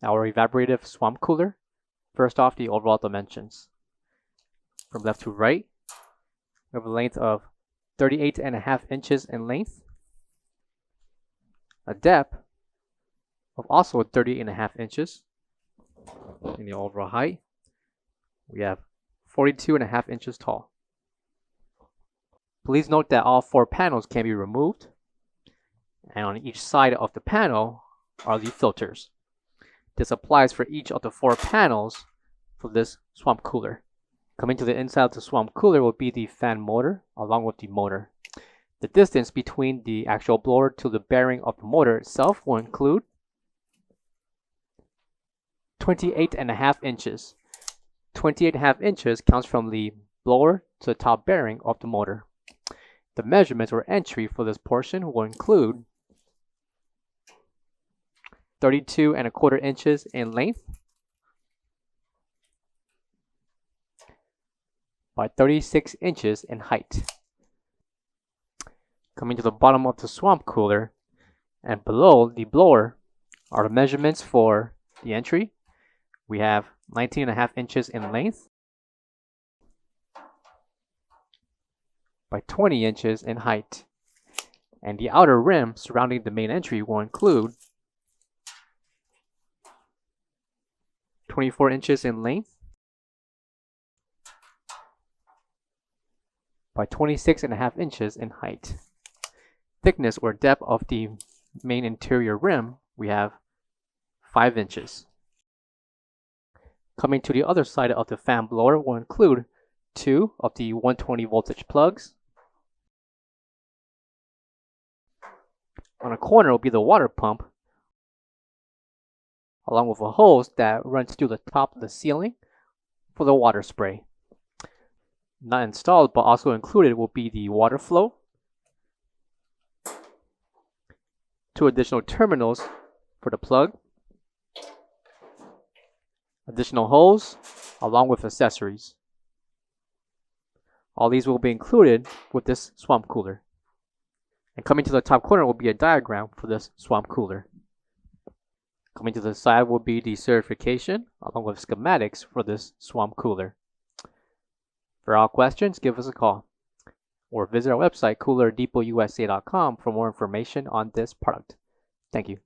our evaporative swamp cooler. First off, the overall dimensions. From left to right, we have a length of 38.5 inches in length, a depth of also 38.5 inches in the overall height. We have 42.5 inches tall. Please note that all 4 panels can be removed, and on each side of the panel are the filters. This applies for each of the 4 panels for this swamp cooler. Coming to the inside of the swamp cooler will be the fan motor along with the motor. The distance between the actual blower to the bearing of the motor itself will include 28.5 inches. 28.5 inches counts from the blower to the top bearing of the motor. The measurements or entry for this portion will include 32.25 inches in length by 36 inches in height. Coming to the bottom of the swamp cooler and below the blower are the measurements for the entry. We have 19.5 inches in length by 20 inches in height. And the outer rim surrounding the main entry will include 24 inches in length by 26.5 inches in height. Thickness or depth of the main interior rim, we have 5 inches. Coming to the other side of the fan blower will include 2 of the 120 voltage plugs. On a corner will be the water pump, along with a hose that runs through the top of the ceiling for the water spray. Not installed but also included will be the water flow, 2 additional terminals for the plug, additional hose, along with accessories. All these will be included with this swamp cooler. And coming to the top corner will be a diagram for this swamp cooler. Coming to the side will be the certification along with schematics for this swamp cooler. For all questions, give us a call or visit our website coolerdepotUSA.com for more information on this product. Thank you.